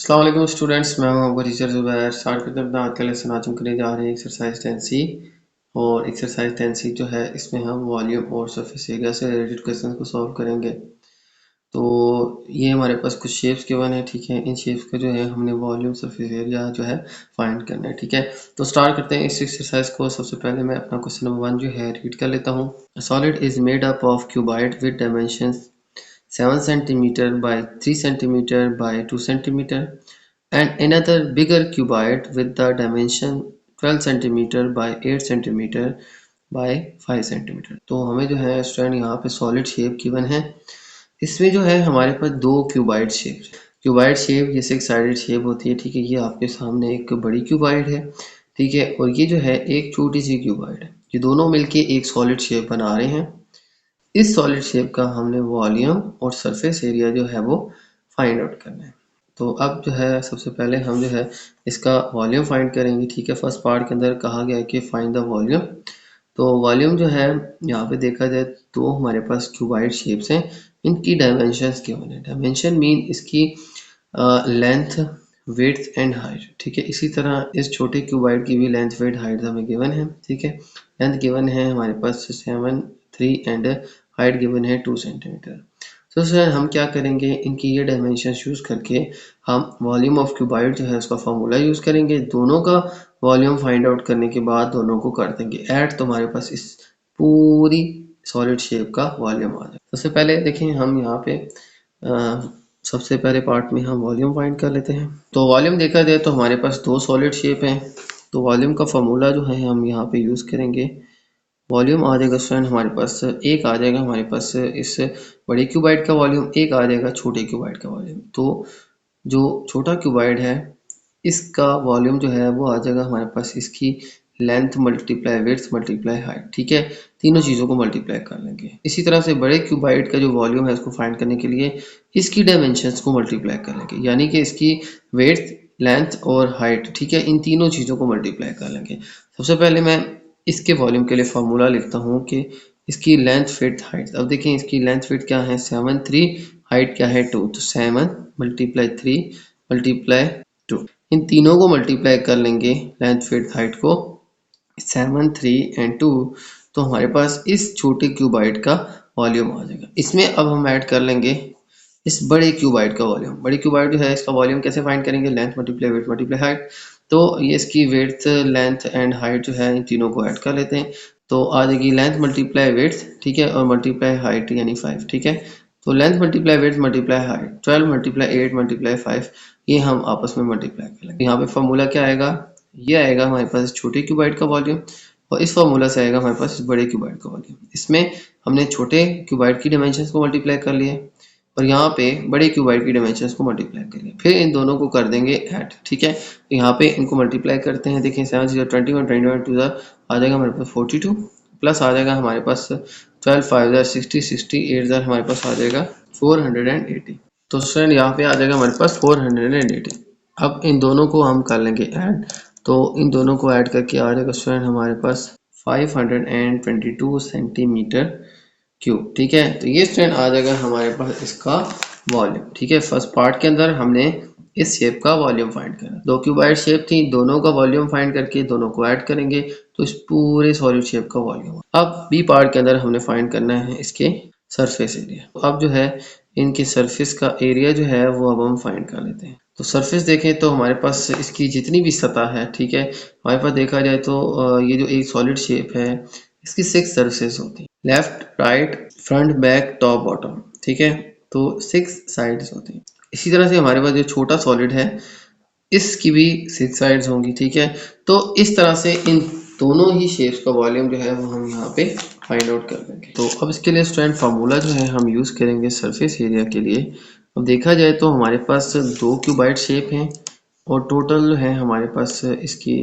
अस्सलाम वालेकुम स्टूडेंट्स, मैं हूं आपका टीचर ज़ुबैर। स्टार्ट करते हैं अपना आज का लेसन। आज हम करने जा रहे हैं एक्सरसाइज 10C। और एक्सरसाइज 10C जो है इसमें हम वॉल्यूम और सरफेस एरिया से रिलेटेड क्वेश्चन को सॉल्व करेंगे। तो ये हमारे पास कुछ शेप्स गिवन है, ठीक है। इन शेप्स का जो है हमने वॉल्यूम सरफेस एरिया जो है फाइंड करना है, ठीक है। तो स्टार्ट करते हैं इस एक्सरसाइज को। सबसे पहले मैं अपना क्वेश्चन नंबर 1 जो है रीड कर लेता हूँ। Solid is made up of cuboid with dimensions 7 centimeter by 3 centimeter by 2 centimeter and another bigger cuboid with the dimension 12 centimeter by 8 centimeter by 5 centimeter। तो हमें जो है स्टूडेंट यहाँ पे सॉलिड शेप गिवन है। इसमें जो है हमारे पास दो क्यूबाइड शेप जैसे एक साइडेड शेप होती है, ठीक है। ये आपके सामने एक बड़ी क्यूबाइड है, ठीक है, और ये जो है एक छोटी सी क्यूबाइड है। ये दोनों मिलके एक सॉलिड शेप बना रहे हैं। इस सॉलिड शेप का हमने वॉल्यूम और सरफेस एरिया जो है वो फाइंड आउट करना है। तो अब जो है सबसे पहले हम जो है इसका वॉल्यूम फाइंड करेंगे, ठीक है। फर्स्ट पार्ट के अंदर कहा गया है कि फाइंड द वॉल्यूम। तो वॉल्यूम जो है यहाँ पे देखा जाए तो हमारे पास क्यूबाइड शेप्स हैं, इनकी डायमेंशंस गिवन है। डायमेंशन मीन इसकी लेंथ, विड्थ एंड हाइट, ठीक है। इसी तरह इस छोटे क्यूबाइड की भी लेंथ, विड्थ, हाइट हमें गिवन है, ठीक है। लेंथ गिवन है हमारे पास 7, 3 एंड हाइट गिवन है 2 सेंटीमीटर। तो सर हम क्या करेंगे, इनकी ये डायमेंशन यूज़ करके हम वॉल्यूम ऑफ क्यूबाइड जो है उसका फॉर्मूला यूज़ करेंगे। दोनों का वॉल्यूम फाइंड आउट करने के बाद दोनों को कर देंगे ऐड, तो हमारे पास इस पूरी सॉलिड शेप का वॉल्यूम आ जाए। सबसे पहले देखें हम यहाँ पे सबसे पहले पार्ट में हम वॉल्यूम फाइंड कर लेते हैं। तो वॉल्यूम देखा जाए तो हमारे पास दो सॉलिड शेप हैं। तो वॉल्यूम का फॉर्मूला जो है हम यहाँ पे यूज़ करेंगे। वॉल्यूम आ जाएगा स्टूडेंट हमारे पास, एक आ जाएगा हमारे पास इस बड़े क्यूबाइड का वॉल्यूम, एक आ जाएगा छोटे क्यूबाइड का वॉल्यूम। तो जो छोटा क्यूबाइड है इसका वॉल्यूम जो है वो आ जाएगा हमारे पास इसकी length multiply width multiply height, ठीक है। तीनों चीज़ों को मल्टीप्लाई कर लेंगे। इसी तरह से बड़े क्यूबाइड का जो वॉल्यूम है उसको फाइंड करने के लिए इसकी डायमेंशंस को मल्टीप्लाई कर लेंगे, यानी कि इसकी विड्थ, लेंथ और हाइट, ठीक है। इन तीनों चीज़ों को मल्टीप्लाई कर लेंगे। सबसे पहले मैं इसके वॉल्यूम के लिए फॉर्मूला लिखता हूँ कि इसकी लेंथ, विड्थ, हाइट। अब देखें इसकी लेंथ विड्थ क्या है 7, 3, हाइट क्या है 2। तो 7 मल्टीप्लाई 3 मल्टीप्लाई 2, इन तीनों को मल्टीप्लाई कर लेंगे लेंथ, विड्थ, हाइट को, 7, 3 एंड 2। तो हमारे पास इस छोटे क्यूबाइड का वॉल्यूम आ जाएगा। इसमें अब हम ऐड कर लेंगे इस बड़े क्यूबाइड का वॉल्यूम। बड़ी क्यूबाइड जो है इसका वॉल्यूम कैसे फाइंड करेंगे, length multiply width multiply height. तो ये इसकी विड्थ, लेंथ एंड हाइट जो है इन तीनों को ऐड कर लेते हैं। तो आ जाएगी लेंथ मल्टीप्लाई विड्थ, ठीक है, और मल्टीप्लाई हाइट यानी 5, ठीक है। तो length multiply width multiply height 12 multiply 8 multiply 5, ये हम आपस में मल्टीप्लाई कर लेंगे। यहाँ पे फॉर्मूला क्या आएगा, ये आएगा हमारे पास छोटे क्यूबाइड का वॉल्यूम, और इस फॉर्मूला से आएगा हमारे पास बड़े क्यूबाइड का वॉल्यूम। इसमें हमने छोटे क्यूबाइड की डायमेंशंस को मल्टीप्लाई कर लिए और यहाँ पे बड़े क्यूबाइड की डायमेंशंस को मल्टीप्लाई करेंगे, फिर इन दोनों को कर देंगे ऐड, ठीक है। तो यहाँ पे इनको मल्टीप्लाई करते हैं। देखें 7 0 21 21 2 आ जाएगा हमारे पास 42, प्लस आ जाएगा हमारे पास 12 5 60 60 8 हमारे पास आ जाएगा 480। तो स्टूडेंट यहाँ पे आ जाएगा हमारे पास 480। अब इन दोनों को हम कर लेंगे ऐड। तो इन दोनों को ऐड करके आ जाएगा स्टूडेंट हमारे पास 522 सेंटीमीटर क्यूब, ठीक है। तो ये स्टूडेंट आ जाएगा हमारे पास इसका वॉल्यूम, ठीक है। फर्स्ट पार्ट के अंदर हमने इस शेप का वॉल्यूम फाइंड करा, दो क्यूबाइड शेप थी, दोनों का वॉल्यूम फाइंड करके दोनों को ऐड करेंगे तो इस पूरे सॉलिड शेप का वॉल्यूम। अब बी पार्ट के अंदर हमने फाइंड करना है इसके सरफेस एरिया। अब जो है इनके सरफेस का एरिया जो है वो अब हम फाइंड कर लेते हैं। तो सरफेस देखें तो हमारे पास इसकी जितनी भी सतह है, ठीक है, हमारे पास देखा जाए तो ये जो एक सॉलिड शेप है इसकी 6 सरफेस होती है, left, right, front, back, top, bottom, ठीक है। तो 6 साइड्स होती हैं। इसी तरह से हमारे पास जो छोटा सॉलिड है इसकी भी 6 साइड्स होंगी, ठीक है। तो इस तरह से इन दोनों ही शेप्स का वॉल्यूम जो है वो हम यहाँ पे फाइंड आउट कर देंगे। तो अब इसके लिए स्टूडेंट फार्मूला जो है हम यूज़ करेंगे सरफेस एरिया के लिए। अब देखा जाए तो हमारे पास दो क्यूबाइड शेप हैं और टोटल है हमारे पास इसकी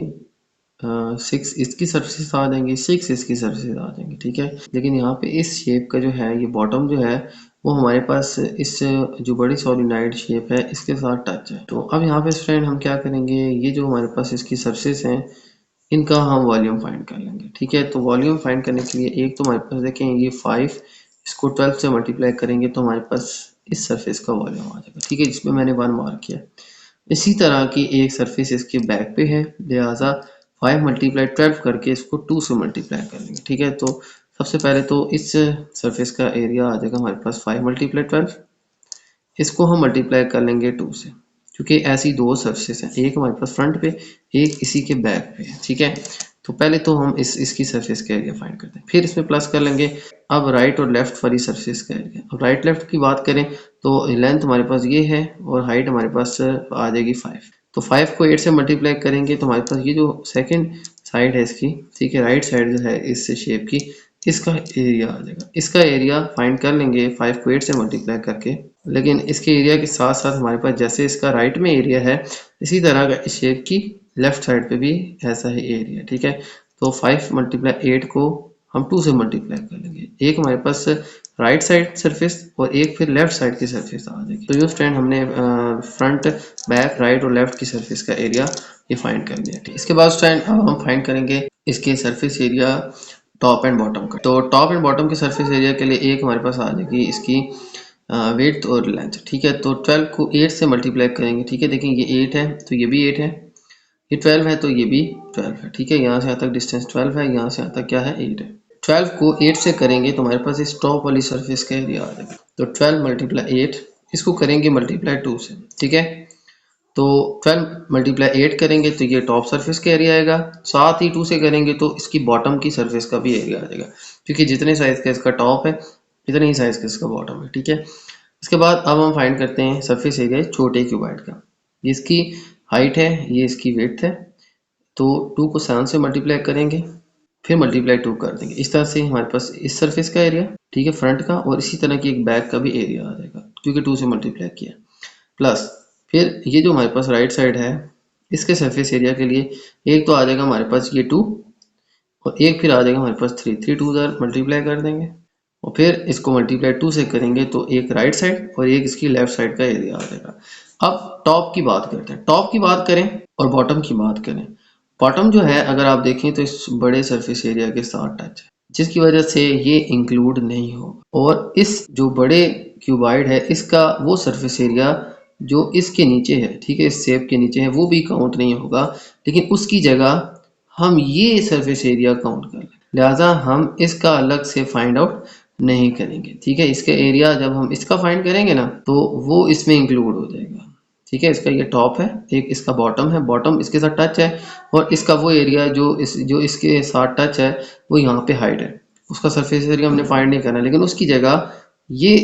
6 इसकी सरफेस आ जाएंगी, 6 इसकी सरफेस आ जाएंगी, ठीक है। लेकिन यहाँ पे इस शेप का जो है ये बॉटम जो है वो हमारे पास इस जो बड़ी सॉलिनॉइड शेप है इसके साथ टच है। तो अब यहाँ पे स्टूडेंट हम क्या करेंगे, ये जो हमारे पास इसकी सरफेस हैं इनका हम वॉल्यूम फाइंड कर लेंगे, ठीक है। तो वॉल्यूम फाइंड करने के लिए एक तो हमारे पास देखें ये 5, इसको 12 से मल्टीप्लाई करेंगे तो हमारे पास इस सरफेस का वॉल्यूम आ जाएगा, ठीक है, जिसमें मैंने 1 मार्क किया। इसी तरह की एक सरफेस इसके बैक पे है, लिहाजा 5 मल्टीप्लाई 12 करके इसको 2 से मल्टीप्लाई कर लेंगे। ठीक है, तो सबसे पहले तो इस सरफेस का एरिया आ जाएगा हमारे पास 5 मल्टीप्लाई 12, इसको हम मल्टीप्लाई कर लेंगे 2 से, क्योंकि ऐसी दो सरफेस हैं, एक हमारे पास फ्रंट पे, एक इसी के बैक पे है। ठीक है, तो पहले तो हम इसकी सरफेस का एरिया फाइंड करते हैं, फिर इसमें प्लस कर लेंगे अब राइट और लेफ्ट वाली सरफेस का एरिया। अब राइट लेफ्ट की बात करें तो लेंथ हमारे पास ये है और हाइट हमारे पास आ जाएगी 5। तो 5 को 8 से मल्टीप्लाई करेंगे तो हमारे पास ये जो सेकेंड साइड है इसकी, ठीक है, राइट साइड जो है इस शेप की, इसका एरिया आ जाएगा। इसका एरिया फाइंड कर लेंगे 5 को 8 से मल्टीप्लाई करके, लेकिन इसके एरिया के साथ साथ हमारे पास जैसे इसका राइट में एरिया है, इसी तरह का इस शेप की लेफ्ट साइड पे भी ऐसा ही एरिया। ठीक है, तो 5 मल्टीप्लाई 8 को हम 2 से मल्टीप्लाई कर लेंगे, एक हमारे पास राइट साइड सरफेस और एक फिर लेफ्ट साइड की सरफेस आ जाएगी। तो ये स्टैंड हमने फ्रंट, बैक, राइट और लेफ्ट की सरफेस का एरिया ये फाइंड कर लिया। इसके बाद स्टैंड अब हम फाइंड करेंगे इसके surface area top and bottom का। तो टॉप एंड बॉटम के सरफेस एरिया के लिए एक हमारे पास आ जाएगी इसकी विड्थ और लेंथ। ठीक है, तो 12 को 8 से मल्टीप्लाई करेंगे। ठीक है, देखें ये 8 है तो ये भी 8 है, ये 12 है तो ये भी 12 है। ठीक है, यहाँ से यहाँ तक डिस्टेंस 12 है, यहाँ से यहाँ तक क्या है 8 है। 12 को 8 से करेंगे तो हमारे पास इस टॉप वाली सरफेस का एरिया आ जाएगा। तो 12 मल्टीप्लाई 8, इसको करेंगे मल्टीप्लाई 2 से। ठीक है, तो 12 मल्टीप्लाई 8 करेंगे तो ये टॉप सरफेस का एरिया आएगा, साथ ही 2 से करेंगे तो इसकी बॉटम की सरफेस का भी एरिया आ जाएगा, क्योंकि जितने साइज का इसका टॉप है इतने ही साइज का इसका बॉटम है। ठीक है, इसके बाद अब हम फाइंड करते हैं सरफेस एरिया छोटे क्यूबॉइड का। ये इसकी हाइट है, ये इसकी विड्थ है, तो 2 को 7 से मल्टीप्लाई करेंगे, फिर मल्टीप्लाई 2 कर देंगे। इस तरह से हमारे पास इस सरफेस का एरिया, ठीक है, फ्रंट का, और इसी तरह की एक बैक का भी एरिया आ जाएगा क्योंकि 2 से मल्टीप्लाई किया। प्लस फिर ये जो हमारे पास राइट साइड है इसके सरफेस एरिया के लिए एक तो आ जाएगा हमारे पास ये 2 और एक फिर आ जाएगा हमारे पास 3, 3 2 मल्टीप्लाई कर देंगे और फिर इसको मल्टीप्लाई 2 से करेंगे तो एक राइट साइड और एक इसकी लेफ्ट साइड का एरिया आ जाएगा। अब टॉप की बात करते हैं, टॉप की बात करें और बॉटम की बात करें। बॉटम जो है अगर आप देखें तो इस बड़े सरफेस एरिया के साथ टच है, जिसकी वजह से ये इंक्लूड नहीं होगा, और इस जो बड़े क्यूबॉइड है इसका वो सरफेस एरिया जो इसके नीचे है, ठीक है, इस शेप के नीचे है, वो भी काउंट नहीं होगा, लेकिन उसकी जगह हम ये सरफेस एरिया काउंट कर लें, लिहाजा हम इसका अलग से फाइंड आउट नहीं करेंगे। ठीक है, इसका एरिया जब हम इसका फाइंड करेंगे ना तो वो इसमें इंक्लूड हो जाएगा। ठीक है, इसका ये टॉप है, एक इसका बॉटम है, बॉटम इसके साथ टच है, और इसका वो एरिया जो इसके साथ टच है वो यहाँ पे हाइट है, उसका सरफेस एरिया हमने फाइंड नहीं करना, लेकिन उसकी जगह ये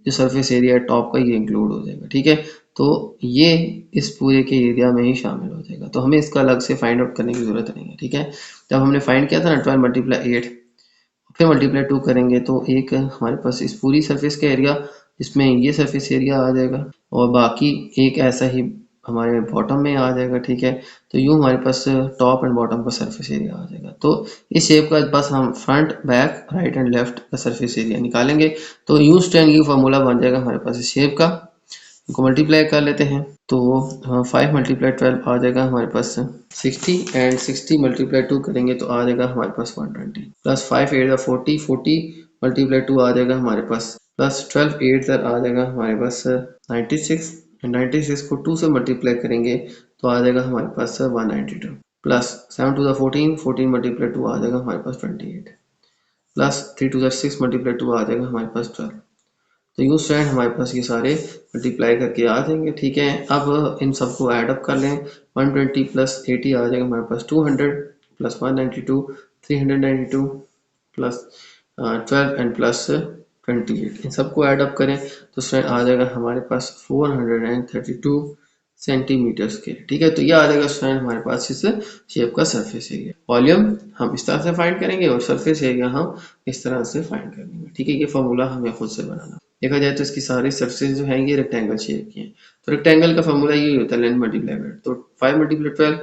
जो सरफेस एरिया है टॉप का ये इंक्लूड हो जाएगा। ठीक है, तो ये इस पूरे के एरिया में ही शामिल हो जाएगा, तो हमें इसका अलग से फाइंड आउट करने की जरूरत नहीं है। ठीक है, जब हमने फाइंड किया था ना 12 मल्टीप्लाई 8, फिर मल्टीप्लाई 2 करेंगे तो एक हमारे पास इस पूरी सरफेस का एरिया जिसमें ये सरफेस एरिया आ जाएगा और बाकी एक ऐसा ही हमारे बॉटम में आ जाएगा। ठीक है, तो यूँ हमारे पास टॉप एंड बॉटम का सरफेस एरिया आ जाएगा। तो इस शेप का बस हम front, back, right and left का सरफेस एरिया निकालेंगे, तो यूँ स्टैंड की फॉर्मूला बन जाएगा हमारे पास इस शेप का। इनको मल्टीप्लाई कर लेते हैं तो 5 मल्टीप्लाई 12 आ जाएगा हमारे पास 60, एंड 60 मल्टीप्लाई 2 करेंगे तो आ जाएगा हमारे पास 120, प्लस 5 8 40, 40 मल्टीप्लाई 2 आ जाएगा हमारे पास, प्लस 12 8 आ जाएगा हमारे पास 96, एंड 96 को 2 से मल्टीप्लाई करेंगे तो आ जाएगा हमारे पास 192, प्लस 7 2 14, 14 मल्टीप्लाई 2 आ जाएगा हमारे पास 28, प्लस 3 2 6 मल्टीप्लाई 2 आ जाएगा हमारे पास 12। तो यूँ स्टैंड हमारे पास ये सारे मल्टीप्लाई करके आ जाएंगे। ठीक है, अब इन सबको ऐड अप कर लें, 120 प्लस 80 आ जाएगा हमारे पास 200, प्लस 192 392, प्लस 12 एंड प्लस 28, इन सबको ऐड अप करें तो स्टैंड आ जाएगा हमारे पास 432 सेंटीमीटर के। ठीक है, तो ये आ जाएगा स्टूडेंट हमारे पास इस शेप का सरफेस एरिया। वॉल्यूम हम इस तरह से फाइंड करेंगे और सरफेस एरिया हम इस तरह से फाइंड करेंगे। ठीक है, ये फॉर्मूला हमें खुद से बनाना। देखा जाए तो इसकी सारी सरफेस जो है ये रेक्टेंगल शेप की है, तो रेक्टेंगल का फॉर्मूला ये होता है लेंथ मल्टीप्लाई विड्थ। तो 5 मल्टीप्लाई 12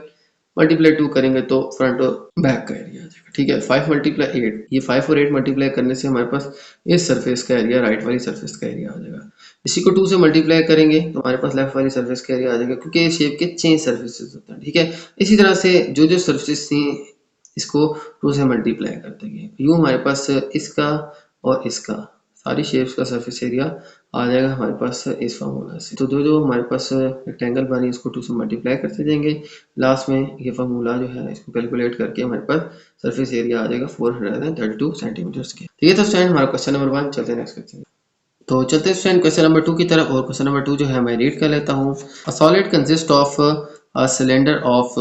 मल्टीप्लाई 2 करेंगे तो फ्रंट और बैक का एरिया आ जाएगा। ठीक है, 5 मल्टीप्लाई 8, ये 5 और 8 मल्टीप्लाई करने से हमारे पास इस सरफेस का एरिया, राइट वाली सरफेस का एरिया आ जाएगा। इसी को 2 से मल्टीप्लाई करेंगे तो हमारे पास लेफ्ट वाली सरफेस का एरिया आ जाएगा, क्योंकि ये शेप के चेंज सरफेसेस होते हैं। ठीक है, इसी तरह से जो जो सरफेस थी इसको 2 से मल्टीप्लाई कर देंगे, यूँ हमारे पास इसका और इसका सारी शेप्स का सरफेस एरिया आ जाएगा हमारे पास इस फार्मूला से। तो जो हमारे पास रेक्टेंगल बन रही है इसको 2 से मल्टीप्लाई करते जाएंगे, लास्ट में ये फार्मूला जो है इसको कैलकुलेट करके हमारे पास सरफेस एरिया आ जाएगा 432 सेंटीमीटर के। ठीक है, तो स्टूडेंट हमारा क्वेश्चन नंबर 1 चलते हैं नेक्स्ट क्वेश्चन। तो चलते हैं स्टूडेंट क्वेश्चन नंबर 2 की तरफ, और क्वेश्चन नंबर 2 जो है मैं रीड कर लेता हूँ। A solid consist of a cylinder of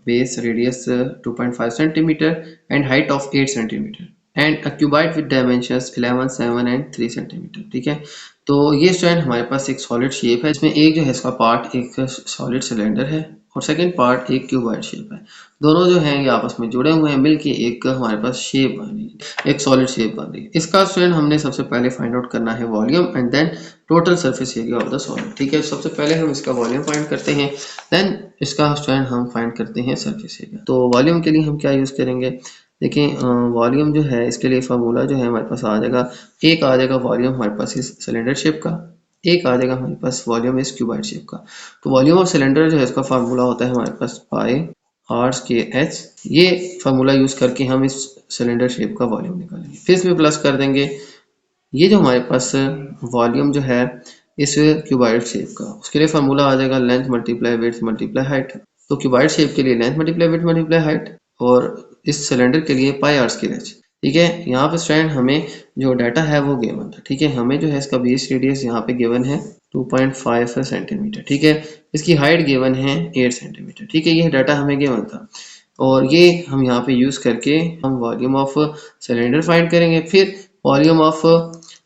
base radius 2.5 centimeter and height of 8 centimeter and a cuboid with dimensions 11, 7 and 3 centimeter। ठीक है, तो ये स्टूडेंट हमारे पास एक सॉलिड शेप है, इसमें एक जो है इसका पार्ट एक सॉलिड सिलेंडर है और सेकंड पार्ट एक क्यूबॉइड शेप है। दोनों जो हैं ये आपस में जुड़े हुए हैं, मिलके एक हमारे पास शेप बन रही है, एक सॉलिड शेप बन रही है। इसका स्टूडेंट हमने सबसे पहले फाइंड आउट करना है volume and then total surface area of the solid. ठीक है, सबसे पहले हम इसका वॉल्यूम फाइंड करते हैं, देन इसका स्टूडेंट हम फाइंड करते हैं सरफेस एरिया। तो वॉल्यूम के लिए हम क्या यूज करेंगे, देखिए वॉल्यूम जो है इसके लिए फार्मूला जो है हमारे पास आ जाएगा, एक आ जाएगा वॉल्यूम हमारे पास इस सिलेंडर शेप का, एक आ जाएगा हमारे पास वॉल्यूम इस क्यूबॉइड शेप का। तो वॉल्यूम ऑफ सिलेंडर जो है इसका फार्मूला होता है हमारे पास पाई आर के एच। ये फार्मूला यूज करके हम इस सिलेंडर शेप का वॉल्यूम निकालेंगे, फिर इसमें प्लस कर देंगे ये जो हमारे पास वॉल्यूम जो है इस क्यूबॉइड शेप का, उसके लिए फार्मूला आ जाएगा length multiply width multiply height. तो क्यूबॉइड शेप के लिए length multiply width multiply height और इस सिलेंडर के लिए पाई आर स्क्वायर एच। ठीक है, यहाँ पे स्टूडेंट हमें जो डाटा है वो गिवन था। ठीक है, हमें जो है इसका बेस रेडियस यहाँ पे गिवन है 2.5 सेंटीमीटर। ठीक है, इसकी हाइट गिवन है 8 सेंटीमीटर। ठीक है, ये डाटा हमें गिवन था और ये हम यहाँ पे यूज करके हम वॉल्यूम ऑफ सिलेंडर फाइंड करेंगे, फिर वॉल्यूम ऑफ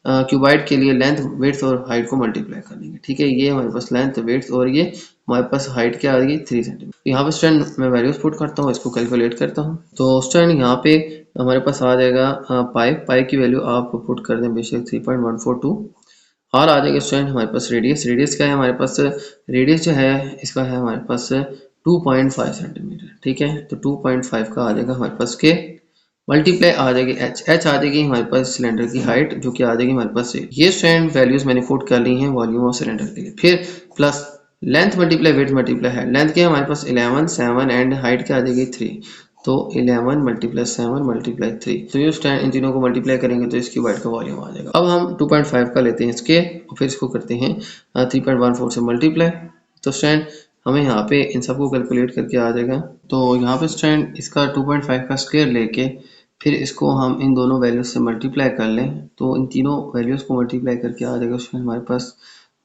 क्यूबाइड के लिए लेंथ विड्थ और हाइट को मल्टीप्लाई कर लेंगे। ठीक है, ये हमारे पास लेंथ विड्थ और ये हमारे पास हाइट क्या आ रही है 3 सेंटीमीटर। यहाँ पे स्टूडेंट मैं वैल्यूज पुट करता हूँ, इसको कैलकुलेट करता हूँ। तो स्टूडेंट यहाँ पे हमारे पास आ जाएगा पाई की वैल्यू आप पुट कर दें बेशक 3.142। आर आ जाएगा स्टूडेंट हमारे पास रेडियस क्या है हमारे पास, रेडियस जो है इसका है हमारे पास 2.5 सेंटीमीटर। ठीक है, तो 2.5 का आ जाएगा हमारे पास के मल्टीप्लाई आ जाएगी एच आ जाएगी हमारे पास सिलेंडर की हाइट जो कि आ जाएगी हमारे पास से। ये स्टूडेंट वैल्यूज मैंने पुट कर ली हैं वॉल्यूम ऑफ सिलेंडर के लिए। फिर plus length multiply width multiply height, length क्या है हमारे पास 11, 7 एंड हाइट क्या आ जाएगी 3। तो 11 मल्टीप्लाई 7 मल्टीप्लाई 3, तो ये स्टैंड इन तीनों को मल्टीप्लाई करेंगे तो इसकी वाइट का वॉल्यूम आ जाएगा। अब हम 2.5 का लेते हैं इसके और फिर इसको करते हैं 3.14 से मल्टीप्लाई। तो स्टैंड हमें यहाँ पे इन सबको कैलकुलेट करके आ जाएगा। तो यहाँ पे स्टैंड इसका 2.5 का स्क्वायर लेके फिर इसको हम इन दोनों वैल्यूज से मल्टीप्लाई कर लें, तो इन तीनों वैल्यूज को मल्टीप्लाई करके आ जाएगा उसमें हमारे पास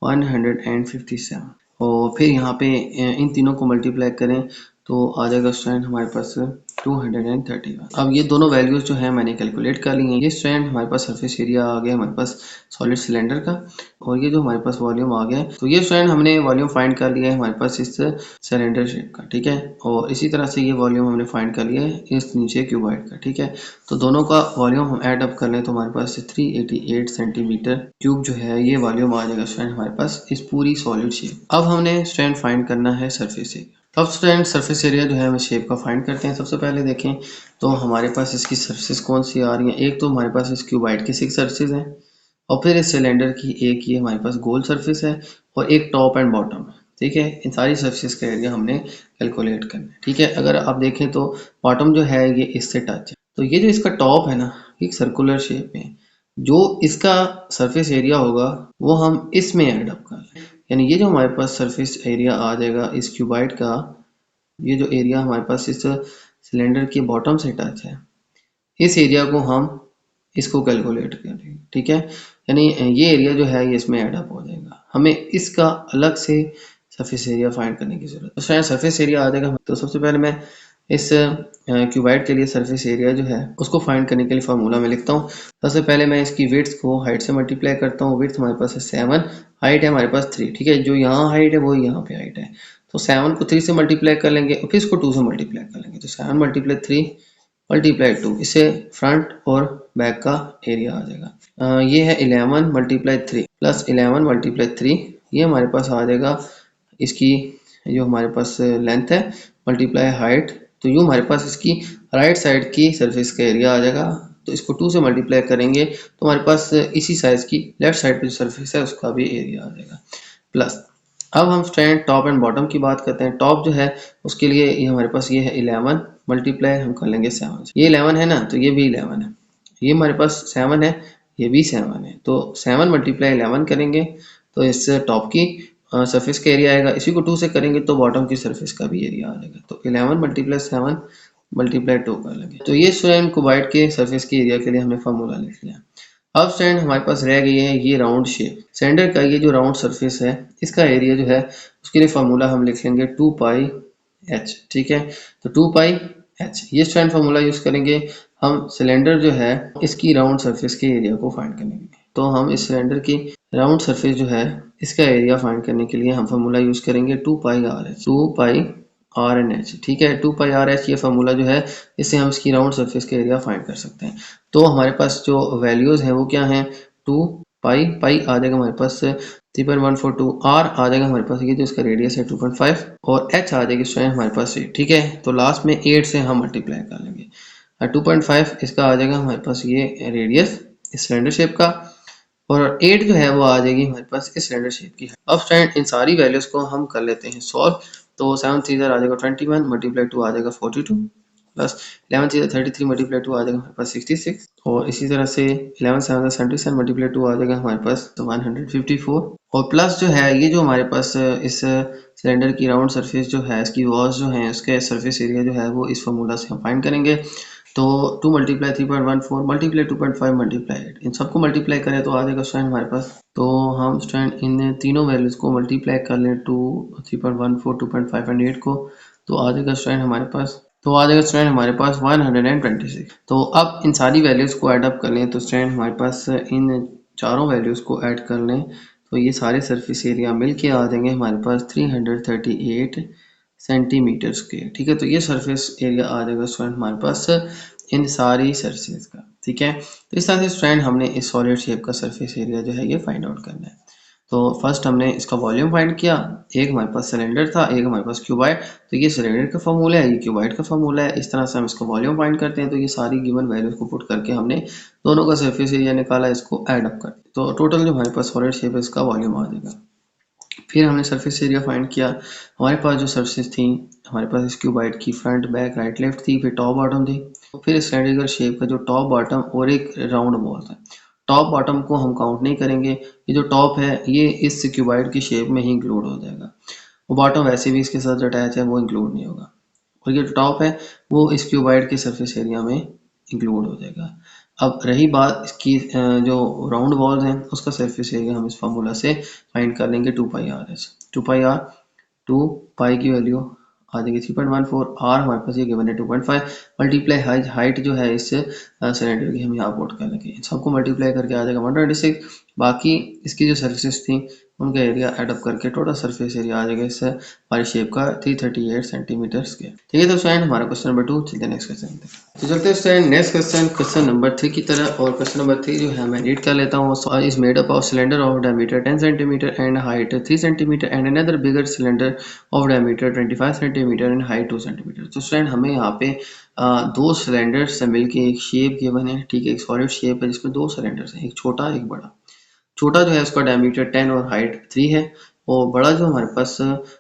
157। और फिर यहाँ पे इन तीनों को मल्टीप्लाई करें तो आ जाएगा स्टूडेंट हमारे पास 231। अब ये दोनों वैल्यूज जो है मैंने कैलकुलेट कर ली हैं। ये स्टूडेंट हमारे पास सरफेस एरिया आ गया हमारे पास सॉलिड सिलेंडर का, और ये जो हमारे पास वॉल्यूम आ गया है, तो ये स्टूडेंट हमने वॉल्यूम फाइंड कर लिया है हमारे पास इस सिलेंडर शेप का। ठीक है, और इसी तरह से ये वॉल्यूम हमने फाइंड कर लिया है इस नीचे क्यूबॉइड का। ठीक है, तो दोनों का वॉल्यूम हम ऐड अप कर लें तो हमारे पास 388 सेंटीमीटर क्यूब जो है ये वॉल्यूम आ जाएगा स्टूडेंट हमारे पास इस पूरी सॉलिड शेप। अब हमने स्टूडेंट फाइंड करना है सरफेस एरिया। अब स्टूडेंट सरफेस एरिया जो है हम शेप का फाइंड करते हैं। सबसे पहले देखें तो हमारे पास इसकी सरफेस कौन सी आ रही है, एक तो हमारे पास इस क्यूबाइड की 6 सरफेस है और फिर इस सिलेंडर की एक ये हमारे पास गोल सरफेस है और एक टॉप एंड बॉटम है। ठीक है, इन सारी सरफेस का एरिया हमने कैलकुलेट करना है। ठीक है, अगर आप देखें तो बॉटम जो है ये इससे टच है, तो ये जो इसका टॉप है ना एक सर्कुलर शेप में, जो इसका सरफेस एरिया होगा वो हम इसमें ऐड अप कर लें, यानी ये जो हमारे पास सरफेस एरिया आ जाएगा इस क्यूबाइड का, ये जो एरिया हमारे पास इस सिलेंडर के बॉटम से टच है, इस एरिया को हम इसको कैलकुलेट करेंगे। ठीक है, यानी ये एरिया जो है ये इसमें ऐड अप हो जाएगा। हमें इसका अलग से सरफेस एरिया फाइंड करने की जरूरत है। तो शायद सरफेस एरिया आ जाएगा। तो सबसे पहले मैं इस क्यूबाइड के लिए सरफेस एरिया जो है उसको फाइंड करने के लिए फार्मूला में लिखता हूँ। सबसे पहले मैं इसकी विड्थ को हाइट से मल्टीप्लाई करता हूँ। विड्थ हमारे पास है 7, हाइट है हमारे पास 3। ठीक है, जो यहाँ हाइट है वही यहाँ पे हाइट है, तो 7 को 3 से मल्टीप्लाई कर लेंगे और फिर इसको 2 से मल्टीप्लाई कर लेंगे, तो 7 मल्टीप्लाई 3 मल्टीप्लाई 2, इससे फ्रंट और बैक का एरिया आ जाएगा। ये है 11 मल्टीप्लाई 3 प्लस 11 मल्टीप्लाई 3, ये हमारे पास आ जाएगा इसकी जो हमारे पास लेंथ है मल्टीप्लाई हाइट, तो यूँ हमारे पास इसकी राइट साइड की सरफेस का एरिया आ जाएगा। तो इसको 2 से मल्टीप्लाई करेंगे तो हमारे पास इसी साइज की लेफ्ट साइड पे जो सरफेस है उसका भी एरिया आ जाएगा। प्लस अब हम स्टैंड टॉप एंड बॉटम की बात करते हैं। टॉप जो है उसके लिए ये हमारे पास ये है 11 मल्टीप्लाई हम कर लेंगे 7, ये 11 है ना, तो ये भी 11 है, ये हमारे पास 7 है, ये भी 7 है, तो 7 मल्टीप्लाई 11 करेंगे तो इस टॉप की सरफेस का एरिया आएगा। इसी को 2 से करेंगे तो बॉटम की सरफेस का भी एरिया आ जाएगा। तो 11 मल्टीप्लाई 7 मल्टीप्लाई 2 कर लेंगे। तो ये स्टूडेंट क्यूबॉइड के सरफेस के एरिया के लिए हमने फार्मूला लिख लिया। अब स्टूडेंट हमारे पास रह गई है ये राउंड शेप। सिलेंडर का ये जो राउंड सरफेस है इसका एरिया जो है उसके लिए फार्मूला हम लिख लेंगे 2 पाई एच। ठीक है, तो 2 पाई एच ये स्टूडेंट फार्मूला यूज करेंगे हम सिलेंडर जो है इसकी राउंड सरफेस के एरिया को फाइंड करने के लिए। तो हम इस सिलेंडर की राउंड सरफेस जो है इसका एरिया फाइंड करने के लिए हम फार्मूला यूज करेंगे 2 pi R H, 2 pi R N H. ठीक है, 2 पाई आर एच ये फार्मूला जो है इससे हम इसकी राउंड सरफेस का एरिया फाइंड कर सकते हैं। तो हमारे पास जो वैल्यूज हैं वो क्या हैं, 2 पाई पाई आ जाएगा हमारे पास 3.142, आर आ जाएगा हमारे पास ये जो इसका रेडियस है 2.5 और एच आ जाएगी स्वयं हमारे पास 8। ठीक है, तो लास्ट में 8 से हम मल्टीप्लाई कर लेंगे। 2.5 इसका आ जाएगा हमारे पास ये रेडियस इस सिलेंडर शेप का और 8 जो है वो आ जाएगी हमारे पास इस सिलेंडर शेप की। अब स्टूडेंट इन सारी वैल्यूज को हम कर लेते हैं सॉल्व। तो 7 3 आ जाएगा 21 मल्टीप्लाई 2 आ जाएगा 42 प्लस 11 3 33 मल्टीप्लाई 2 आ जाएगा हमारे पास 66 और इसी तरह से 11 7 77 मल्टीप्लाई 2 आ जाएगा हमारे पास 154 और प्लस जो है ये जो हमारे पास इस सिलेंडर की राउंड सरफेस जो है इसकी वॉल्स जो है उसके सरफेस एरिया जो है वो इस फॉर्मूला से हम फाइंड करेंगे। तो 2 मल्टीप्लाई 3.14 मल्टीप्लाई 2.5 मल्टीप्लाई 8 इन सबको मल्टीप्लाई करें तो आ जाएगा स्टूडेंट हमारे पास। तो हम स्टूडेंट इन तीनों वैल्यूज को मल्टीप्लाई कर लें 2 3.14 2.5 एंड 8 को तो आ जाएगा स्टूडेंट हमारे पास 126। तो अब इन सारी वैल्यूज को ऐड अप कर लें तो स्टूडेंट हमारे पास इन चारों वैल्यूज को ऐड कर लें तो ये सारे सरफेस एरिया मिलके आ जाएंगे हमारे पास 338 सेंटीमीटर स्क्वायर। ठीक है, तो ये सरफेस एरिया आ जाएगा स्टूडेंट हमारे पास इन सारी सरफेस का। ठीक है, तो इस तरह से स्टूडेंट हमने इस सॉलिड शेप का सरफेस एरिया जो है ये फाइंड आउट करना है। तो फर्स्ट हमने इसका वॉल्यूम फाइंड किया, एक हमारे पास सिलेंडर था एक हमारे पास क्यूबाइड। तो ये सिलेंडर का फॉर्मूला है ये क्यूबाइड का फॉर्मूला है। इस तरह से हम इसका वॉल्यूम फाइंड करते हैं। तो ये सारी गिवन वैल्यूज को पुट करके हमने दोनों का सरफेस एरिया निकाला, इसको ऐड अप कर तो टोटल जो हमारे पास सॉलिड शेप है इसका वॉल्यूम आ जाएगा। फिर हमने सरफेस एरिया फाइंड किया। हमारे पास जो सरफेस थी हमारे पास इस क्यूबाइड की फ्रंट बैक राइट लेफ्ट थी, फिर टॉप बॉटम थी। फिर सिलेंड्रिकल शेप का जो टॉप बॉटम और एक राउंड बॉल था। टॉप बॉटम को हम काउंट नहीं करेंगे, ये जो टॉप है ये इस क्यूबाइड की शेप में ही इंक्लूड हो जाएगा। वो बॉटम वैसे भी इसके साथ अटैच है वो इंक्लूड नहीं होगा और ये जो टॉप है वो इस क्यूबाइड के सरफेस एरिया में इंक्लूड हो जाएगा। अब रही बात इसकी जो राउंड वॉल्स हैं उसका सरफेस एरिया हम इस फार्मूला से फाइंड कर लेंगे 2 pi R H. 2 pi are 2 पाई की वैल्यू आ जाएगी 3.14, आर हमारे पास ये गिवन है 2.5 मल्टीप्लाई हाइट जो है इस सिलेंडर की हम यहाँ पुट कर लेंगे। इन सबको मल्टीप्लाई करके आ जाएगा 126। बाकी इसकी जो सरफेस थी उनका एरिया एडअप करके टोटल सरफेस एरिया आ जाएगा इससे हमारी शेप का 338 सेंटीमीटर स्क्वायर। ठीक है, तो स्टूडेंट हमारा क्वेश्चन नंबर 2 चलते नेक्स्ट क्वेश्चन। तो चलते हैं स्टूडेंट नेक्स्ट क्वेश्चन नंबर 3 की तरह। और क्वेश्चन नंबर 3 जो है मैं रीड कर लेता हूँ। Is made up of cylinder of diameter 10 centimetre and height 3 centimetre and another bigger cylinder of diameter 25 centimetre and height 2 centimetre. तो स्टूडेंट हमें यहाँ पे दो सिलेंडर से मिलके एक शेप गिवन है। ठीक है, एक सॉलिड शेप है जिसमें दो सिलेंडर हैं, एक छोटा एक बड़ा। छोटा जो है उसका डायमीटर 10 और हाइट 3 है और बड़ा जो हमारे पास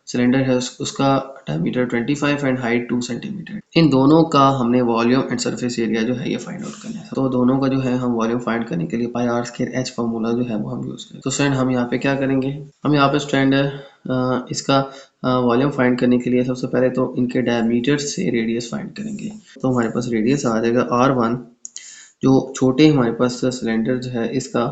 सिलेंडर है उसका डायमीटर 25 एंड हाइट 2 सेंटीमीटर। इन दोनों का हमने वॉल्यूम एंड सरफेस एरिया जो है ये फाइंड आउट करना है। तो दोनों का जो है हम वॉल्यूम फाइंड करने के लिए पाई आर स्क्वायर एच फार्मूला जो है वो हम यूज करें। तो स्टूडेंट हम यहाँ पे क्या करेंगे, हम यहाँ पे स्टूडेंट इसका वॉल्यूम फाइंड करने के लिए सबसे पहले तो इनके डायमीटर से रेडियस फाइंड करेंगे। तो हमारे पास रेडियस आ जाएगा R1, जो छोटे हमारे पास सिलेंडर जो है इसका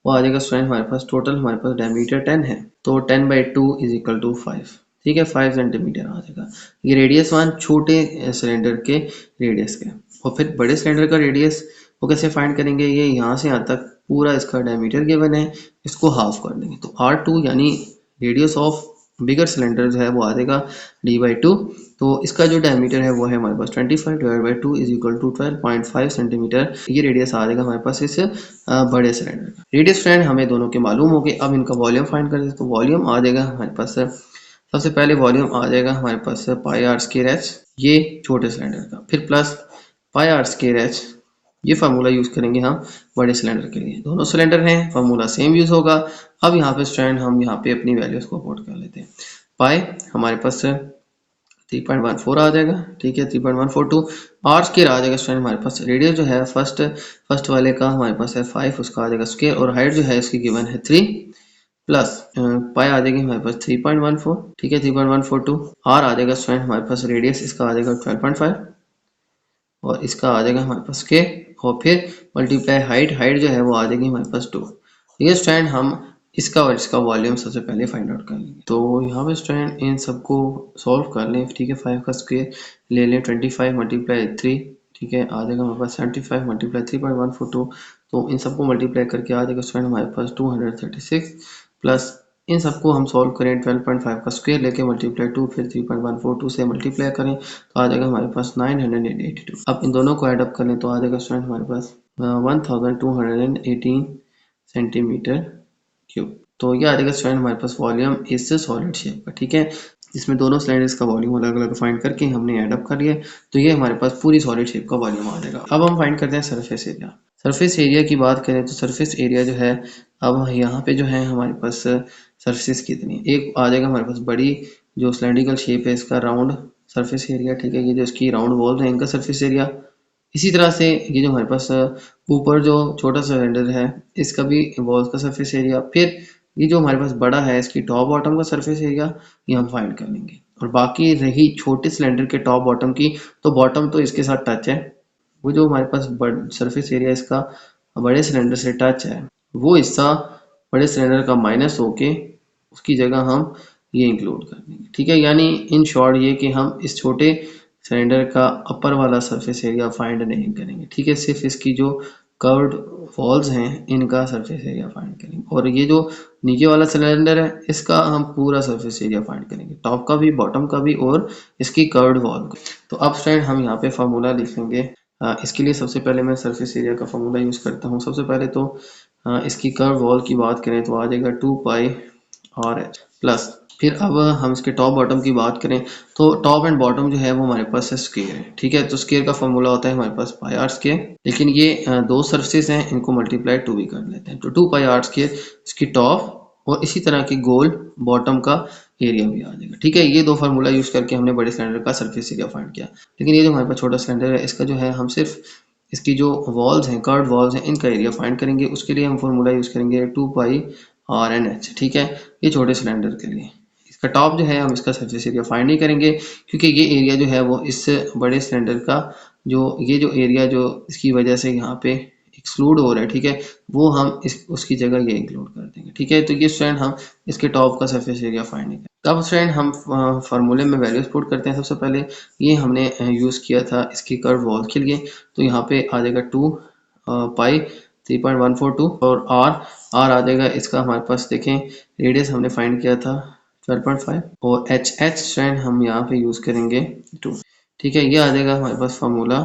वो आ जाएगा स्टूडेंट हमारे पास टोटल हमारे पास डायमीटर 10 है तो 10/2 इज इक्वल टू 5। ठीक है, 5 सेंटीमीटर आ जाएगा। ये रेडियस 1 छोटे सिलेंडर के रेडियस के। और फिर बड़े सिलेंडर का रेडियस वो कैसे फाइंड करेंगे, ये यहाँ से यहाँ तक पूरा इसका डायमीटर गिवन है, इसको हाफ कर देंगे तो R2 यानी रेडियस ऑफ बिगर सिलेंडर जो है वो आ जाएगा D/2। तो इसका जो डायमीटर है वो है हमारे पास 25/2 इज इक्वल टू 12.5 सेंटीमीटर। ये रेडियस आ जाएगा हमारे पास इस बड़े सिलेंडर का। रेडियस फ्रेंड हमें दोनों के मालूम हो गए। अब इनका वॉल्यूम फाइंड करते हैं। तो वॉल्यूम आ जाएगा हमारे पास सबसे पहले वॉल्यूम आ जाएगा हमारे पास पाई आर स्क्वायर एच ये छोटे सिलेंडर का, फिर plus pi r square h ये फार्मूला यूज करेंगे हम बड़े सिलेंडर के लिए। दोनों सिलेंडर हैं, फार्मूला सेम यूज होगा। अब यहाँ पे स्टूडेंट हम यहाँ पे अपनी वैल्यूज को पुट कर लेते हैं। पाई हमारे पास 3.14 आ जाएगा, ठीक है 3.142। आर स्क्वायर आ जाएगा स्टूडेंट हमारे पास। रेडियस जो है फर्स्ट वाले का हमारे पास है 5, उसका आ जाएगा स्क्वायर, और हाइट जो है इसकी गिवन है 3 प्लस पाई आ जाएगी हमारे पास 3.14, ठीक है 3.142। आर आ जाएगा स्टूडेंट हमारे पास, रेडियस इसका आ जाएगा 12.5 और इसका आ जाएगा हमारे पास के, और फिर मल्टीप्लाई हाइट जो है वो आ जाएगी हमारे पास 2। ये स्टूडेंट हम इसका और इसका वॉल्यूम सबसे पहले फाइंड आउट कर लेंगे। तो यहाँ पे स्टूडेंट इन सबको सॉल्व कर लें, ठीक है 5 का स्क्वायर ले लें, 25 मल्टीप्लाई 3, ठीक है आ जाएगा हमारे पास 75 मल्टीप्लाई 3.142। तो इन सबको मल्टीप्लाई करके आ जाएगा स्टूडेंट हमारे पास 236 प्लस इन सबको हम सॉल्व करें 12.5 का स्क्वायर लेके मल्टीप्लाई 2, फिर 3.142 से मल्टीप्लाई करें तो आ जाएगा हमारे पास 982। अब इन दोनों को ऐड अप करें तो आ जाएगा स्टूडेंट हमारे पास 1218 सेंटीमीटर क्यूब। तो ये आ जाएगा स्टूडेंट हमारे पास वॉल्यूम इस सॉलिड शेप का, ठीक है जिसमें दोनों सिलेंडर्स का वॉल्यूम अलग अलग फाइंड करके हमने ऐड अप कर लिया। तो ये हमारे पास पूरी सॉलिड शेप का वॉल्यूम आ जाएगा। अब हम फाइंड करते हैं सरफेस एरिया। सरफेस एरिया की बात करें तो सरफेस एरिया जो है, अब यहाँ पे जो है हमारे पास सरफेस कितनी, एक आ जाएगा हमारे पास बड़ी जो सिलेंड्रिकल शेप है इसका राउंड सरफेस एरिया, ठीक है ये जो इसकी राउंड वॉल्स है इनका सरफेस एरिया। इसी तरह से ये जो हमारे पास ऊपर जो छोटा सिलेंडर है इसका भी वॉल्स का सरफेस एरिया, फिर ये जो हमारे पास बड़ा है इसकी टॉप बॉटम का सरफेस एरिया ये हम फाइंड कर लेंगे। और बाकी रही छोटे सिलेंडर के टॉप बॉटम की, तो बॉटम तो इसके साथ टच है, वो जो हमारे पास सरफेस एरिया इसका बड़े सिलेंडर से टच है वो हिस्सा बड़े सिलेंडर का माइनस होके उसकी जगह हम ये इंक्लूड कर देंगे, ठीक है यानी इन शॉर्ट ये कि हम इस छोटे सिलेंडर का अपर वाला सरफेस एरिया फाइंड नहीं करेंगे, ठीक है सिर्फ इसकी जो कर्व्ड वॉल्स हैं इनका सरफेस एरिया फाइंड करेंगे। और ये जो नीचे वाला सिलेंडर है इसका हम पूरा सरफेस एरिया फाइंड करेंगे, टॉप का भी बॉटम का भी और इसकी कर्व्ड वॉल का। तो अब स्टूडेंट हम यहाँ पे फार्मूला लिख लेंगे। इसके लिए सबसे पहले मैं सरफेस एरिया का फार्मूला यूज़ करता हूँ। सबसे पहले तो इसकी कर्व वॉल की बात करें तो आ जाएगा 2 पाई आर एच प्लस, फिर अब हम इसके टॉप बॉटम की बात करें तो टॉप एंड बॉटम जो है वो हमारे पास स्क्वायर है, ठीक है तो स्क्वायर का फॉर्मूला होता है हमारे पास पाई आर स्क्वायर, लेकिन ये दो सरफेसेस हैं इनको मल्टीप्लाई 2 भी कर लेते हैं तो 2 पाई आर स्क्वायर इसकी टॉप और इसी तरह की गोल बॉटम का एरिया भी आ जाएगा, ठीक है ये दो फार्मूला यूज करके हमने बड़े सिलेंडर का सरफेस एरिया फाइंड किया। लेकिन ये जो हमारे पास छोटा सिलेंडर है इसका जो है हम सिर्फ इसकी जो वॉल्स हैं कर्व्ड वॉल्स हैं इनका एरिया फाइंड करेंगे, उसके लिए हम फार्मूला यूज करेंगे 2 पाई आर एन एच, ठीक है ये छोटे सिलेंडर के लिए। इसका टॉप जो है हम इसका सरफेस एरिया फाइंड नहीं करेंगे क्योंकि ये एरिया जो है वो इस बड़े सिलेंडर का जो ये जो एरिया जो इसकी वजह से यहाँ पे एक्सक्लूड हो रहा है, ठीक है वो हम इस उसकी जगह ये इंक्लूड कर देंगे, ठीक है तो ये स्टूडेंट हम इसके टॉप का सरफेस एरिया फाइंड नहीं करेंगे। अब स्टूडेंट हम फार्मूले में वैल्यूज पुट करते हैं। सबसे पहले ये हमने यूज़ किया था इसकी कर्व वॉल के लिए, तो यहाँ पे आ जाएगा 2 पाई 3.142 और आर आ जाएगा इसका हमारे पास देखें रेडियस हमने फाइंड किया था 12.5 और एच स्ट्रैंड हम यहाँ पे यूज़ करेंगे 2, ठीक है ये आ जाएगा हमारे पास फार्मूला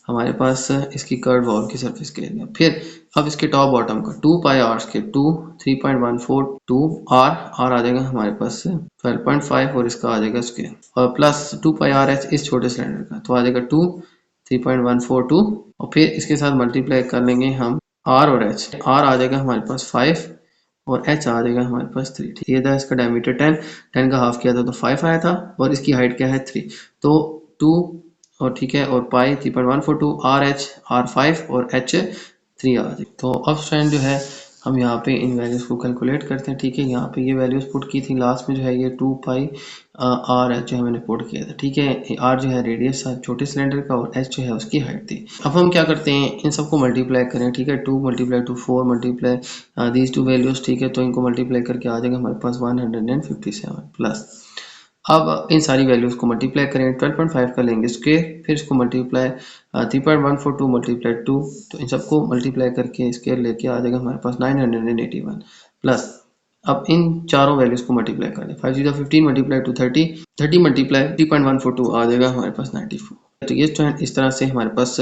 हमारे पास इसकी कर्व वॉल की सरफेस के लिए। फिर अब इसके टॉप बॉटम का 2 पाई आर के 2 3.142 आर आ जाएगा हमारे पास 12.5 और इसका आ जाएगा स्क्वायर और प्लस 2 पाई आर एच इस छोटे सिलेंडर का तो आ जाएगा 2 3.142 और फिर इसके साथ मल्टीप्लाई कर लेंगे हम आर और एच, आर आ जाएगा हमारे पास 5 और एच आ जाएगा हमारे पास 3, ठीक ये था इसका डायमीटर 10 का हाफ किया था तो 5 आया था और इसकी हाइट क्या है 3 तो 2 और ठीक है और पाई 3.142 आर एच आर 5 और एच 3 आ जाए। तो अब स्टूडेंट जो है हम यहाँ पे इन वैल्यूज़ को कैलकुलेट करते हैं, ठीक है यहाँ पे ये वैल्यूज़ पुट की थी लास्ट में जो है ये 2 पाई आर एच जो है मैंने पुट किया था, ठीक है आर जो है रेडियस था छोटे सिलेंडर का और एच जो है उसकी हाइट थी। अब हम क्या करते हैं इन सबको मल्टीप्लाई करें, ठीक है 2 multiply 2 4 multiply these two values, ठीक है तो इनको मल्टीप्लाई करके आ जाएगा हमारे पास 157 प्लस। अब इन सारी वैल्यूज़ को मल्टीप्लाई करें 12.5 का लेंगे स्क्वायर फिर इसको मल्टीप्लाई 3.142 मल्टीप्लाई 2 तो इन सबको मल्टीप्लाई करके स्क्वायर लेके आ जाएगा हमारे पास 981 प्लस। अब इन चारों वैल्यूज़ को मल्टीप्लाई कर दें 5 0 15 मल्टीप्लाई टू 30 मल्टीप्लाई 3.142 आ जाएगा हमारे पास 94। तो ये स्टूडेंट इस तरह से हमारे पास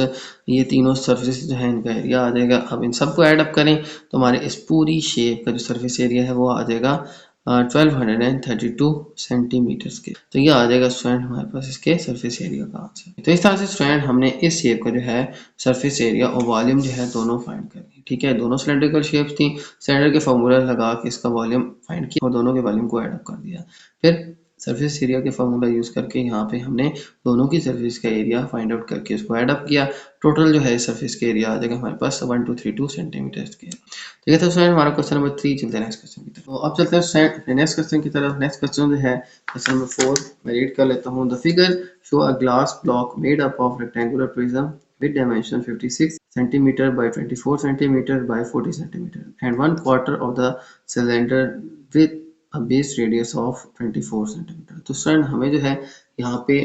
ये तीनों सर्फेस जो है इनका एरिया आ जाएगा। अब इन सबको ऐड अप करें तो हमारे इस पूरी शेप का जो सर्फेस एरिया है वो आ जाएगा 1232 सेंटीमीटर्स के। तो ये आ जाएगा स्टूडेंट हमारे पास इसके सरफेस एरिया का आंसर। तो इस तरह से स्टूडेंट हमने इस शेप का जो है सरफेस एरिया और वॉल्यूम जो है दोनों फाइंड कर लिए, ठीक है दोनों सिलेंड्रिकल शेप्स थी, सिलेंडर के फॉर्मूला लगा के इसका वॉल्यूम फाइंड किया और दोनों के वॉल्यूम को ऐड अप कर दिया। फिर सरफेस एरिया के फार्मूला यूज़ करके यहाँ पे हमने दोनों की सरफेस का एरिया फाइंड आउट करके उसको ऐड अप किया। टोटल जो है सरफेस का एरिया आ जाएगा हमारे पास 1232 सेंटीमीटर स्क्वायर। ठीक है, तो स्टूडेंट हमारा क्वेश्चन नंबर 3 चलते हैं नेक्स्ट क्वेश्चन की तरफ। तो अब चलते हैं स्टूडेंट नेक्स्ट क्वेश्चन की तरफ। नेक्स्ट क्वेश्चन जो है क्वेश्चन नंबर 4 मैं रीड कर लेता हूँ। The figure show a glass block made up of rectangular prism with dimension 56 centimeter by 24 centimeter by 40 centimeter and 1/4 of the cylinder with a base radius of 24 centimeter। तो student हमें जो है यहाँ पे